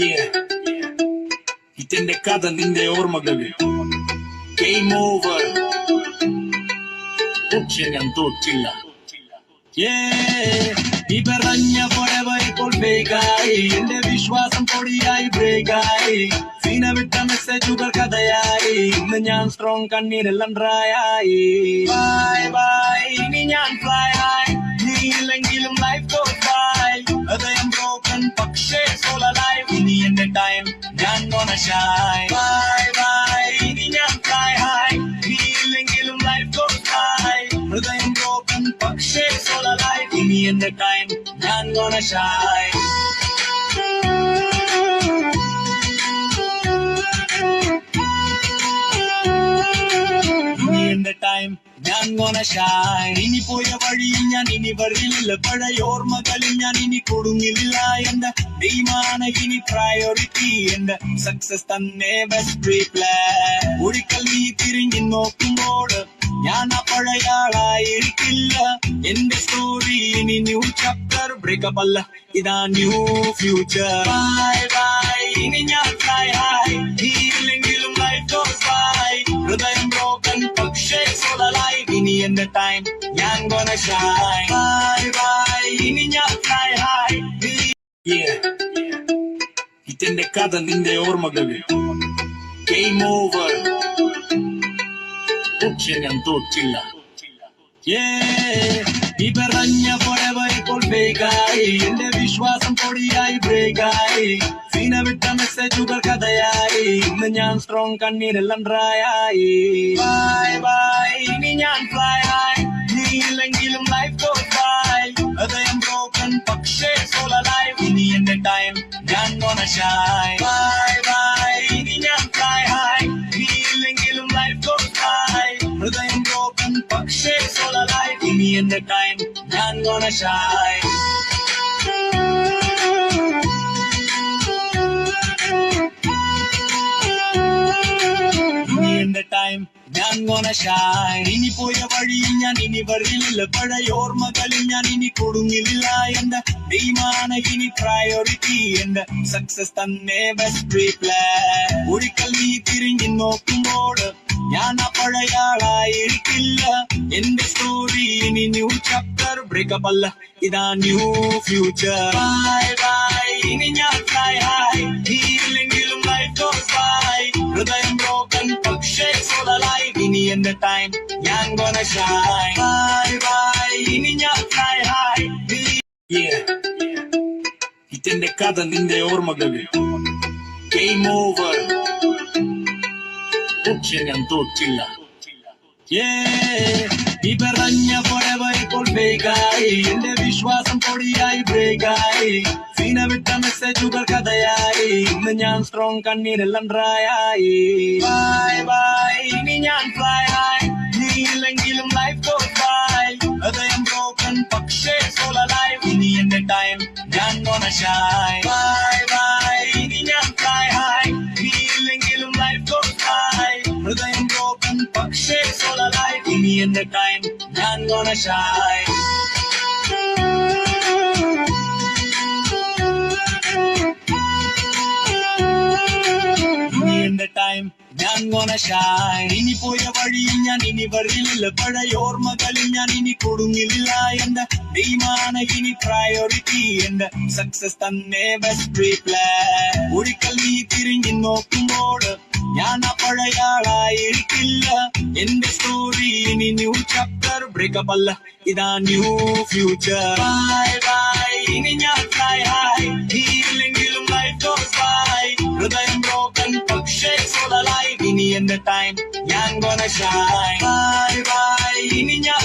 Yeah, ഇതിന്റെ കഥ നിന്റെ ഓർമ്മകളിൽ ഗെയിം ഓവർ. പക്ഷെ ഞാൻ തോറ്റില്ല. ഈ പറഞ്ഞ പോലെ ഇപ്പോൾ ബ്രേക്കായി, എന്റെ വിശ്വാസം പൊടിയായി ബ്രേക്കായി, സീന വിട്ട മെസ്സേജുകൾ കഥയായി, ഇന്ന് ഞാൻ സ്ട്രോങ് കണ്ണീരെല്ലാം ഡ്രൈയായി. ബൈ ബൈ, ഇനി ഞാൻ ഫ്ലൈ ആയി, നീ ഇല്ലെങ്കിലും ലൈഫ് ഗോസ് ബൈ. ഹൃദയം ബ്രോക്കൺ പക്ഷേ സോൾ അലൈവ്, ഇനി എന്റെ ടൈം ഞാൻ gonna shine. ബൈ ബൈ, ഇനി ഞാൻ ഫ്ലൈ ഹൈ, നീ ഇല്ലെങ്കിലും ലൈഫ് ഗോസ് ബൈ. ഹൃദയം ബ്രോക്കൺ പക്ഷേ സോൾ അലൈവ്, ഇനി എന്റെ ടൈം ഞാൻ gonna shine. എന്റെ ടൈം ഞാൻ gonna shine. ഇനി പോയ വഴിയിൽ ഞാൻ ഇനി വരില്ല, പഴയ ഓർമ്മകളിൽ ഞാൻ ഇനി കൊടുങ്ങില്ല. എന്റെ ഡീമാണ് ഇനി പ്രയോറിറ്റി, എന്റെ സക്സസ് തന്നെ ബെസ്റ്റ് റീപ്ലേ. ഒരിക്കൽ നീ തിരിഞ്ഞു നോക്കുമ്പോൾ ഞാൻ ആ പഴയ ആളായിരിക്കില്ല. എന്റെ സ്റ്റോറി ഇനി ന്യൂ ചാപ്റ്റർ, ബ്രേക്കപ്പ് അല്ല ഇതാ ന്യൂ ഫ്യൂച്ചർ. ബൈ ബൈ, ഇനി ഞാൻ ഫ്ലൈ ഹൈ, ഇല്ലെങ്കിലും ലൈഫ് ഗോസ് ബൈ. ഹൃദയം ബ്രോക്കൺ പക്ഷേ സോൾ അലൈവ്, ഇനി എന്റെ ടൈം ഞാൻ gonna shine. ബൈ ബൈ, ഇനി ഞാൻ ഫ്ലൈ ഹൈ. ഇതിന്റെ കഥ നിന്റെ ഓർമ്മകളിൽ ഗെയിം ഓവർ. പക്ഷെ ഞാൻ തോറ്റില്ല. ഈ പറഞ്ഞ പോലെ ഇപ്പോൾ ബ്രേക്കായി, എന്റെ വിശ്വാസം പൊടിയായി ബ്രേക്കായി, സീന വിട്ട മെസ്സേജുകൾ കഥയായി, ഇന്ന് ഞാൻ സ്ട്രോങ് കണ്ണീരെല്ലാം ഡ്രൈയായി. ബൈ ബൈ, ഇനി ഞാൻ ഫ്ലൈ ഹൈ, നീ ഇല്ലെങ്കിലും ലൈഫ് ഗോസ് ബൈ. ഹൃദയം ബ്രോക്കൺ പക്ഷേ സോൾ അലൈവ്, ഇനി എന്റെ ടൈം ഞാൻ gonna shine. ബൈ ബൈ, ഇനി ഞാൻ ഫ്ലൈ ഹൈ, നീ ഇല്ലെങ്കിലും ലൈഫ് ഗോസ് ബൈ. ഹൃദയം ബ്രോക്കൺ പക്ഷേ സോൾ അലൈവ്, ഇനി എന്റെ ടൈം ഞാൻ gonna shine. എന്റെ ടൈം ഞാൻ gonna shine. ഇനി പോയ വഴിയിൽ ഞാൻ ഇനി വരില്ല, പഴയ ഓർമ്മകളിൽ ഞാൻ ഇനി കൊടുങ്ങില്ല. എന്റെ ഡീമാണ് ഇനി പ്രയോറിറ്റി, എന്റെ സക്സസ് തന്നെ ബെസ്റ്റ് റീപ്ലേ. ഒരിക്കൽ നീ തിരിഞ്ഞു നോക്കുമ്പോൾ ഞാൻ ആ പഴയ ആളായിരിക്കില്ല. എന്റെ സ്റ്റോറി ഇനി ന്യൂ ചാപ്റ്റർ, ബ്രേക്കപ്പ് അല്ല ഇതാ ന്യൂ ഫ്യൂച്ചർ. ബൈ ബൈ, ഇനി ഞാൻ ഫ്ലൈ ഹൈ, ഇല്ലെങ്കിലും ലൈഫ് ഗോസ് ബൈ. ഹൃദയം ബ്രോക്കൺ പക്ഷേ സോൾ അലൈവ്, ഇനി എന്റെ ടൈം ഞാൻ gonna shine. ബൈ ബൈ, ഇനി ഞാൻ ഫ്ലൈ ഹൈ. ഇതിന്റെ കഥ നിന്റെ ഓർമ്മകളിൽ ഗെയിം ഓവർ. പക്ഷെ ഞാൻ തോറ്റില്ല. ഈ പറഞ്ഞ പോലെ ഇപ്പോൾ ബ്രേക്കായി, എന്റെ വിശ്വാസം പൊടിയായി ബ്രേക്കായി, സീന വിട്ട മെസ്സേജുകൾ കഥയായി, ഇന്ന് ഞാൻ സ്ട്രോങ് കണ്ണീരെല്ലാം ഡ്രൈയായി. ബൈ ബൈ, ഇനി ഞാൻ ഫ്ലൈ ഹൈ, നീ ഇല്ലെങ്കിലും ലൈഫ് ഗോസ് ബൈ. ഹൃദയം ബ്രോക്കൺ പക്ഷേ സോൾ അലൈവ്, ഇനി എന്റെ ടൈം ഞാൻ gonna shine. ബൈ ബൈ, ഇനി ഞാൻ ഫ്ലൈ ഹൈ, നീ ഇല്ലെങ്കിലും ലൈഫ് ഗോസ് ബൈ. ഹൃദയം ബ്രോക്കൺ പക്ഷേ സോൾ അലൈവ്, ഇനി എന്റെ ടൈം ഞാൻ gonna shine. എന്റെ ടൈം ഞാൻ gonna shine. ഇനി പോയ വഴിയിൽ ഞാൻ ഇനി വരില്ല, പഴയ ഓർമ്മകളിൽ ഞാൻ ഇനി കൊടുങ്ങില്ല. എന്റെ ഡീമാണ് ഇനി പ്രയോറിറ്റി, എന്റെ സക്സസ് തന്നെ ബെസ്റ്റ് റീപ്ലേ. ഒരിക്കൽ നീ തിരിഞ്ഞു നോക്കുമ്പോൾ ഞാൻ ആ പഴയ ആളായിരിക്കില്ല. എന്റെ സ്റ്റോറി ഇനി ന്യൂ ചാപ്റ്റർ, ബ്രേക്കപ്പ് അല്ല ഇതാ ന്യൂ ഫ്യൂച്ചർ. ബൈ ബൈ, ഇനി ഞാൻ ഫ്ലൈ ഹൈ, ഇല്ലെങ്കിലും ലൈഫ് ഗോസ് ബൈ. ഹൃദയം ബ്രോക്കൺ പക്ഷേ സോൾ അലൈവ്, ഇനി എന്റെ ടൈം ഞാൻ gonna shine. ബൈ ബൈ, ഇനി ഞാൻ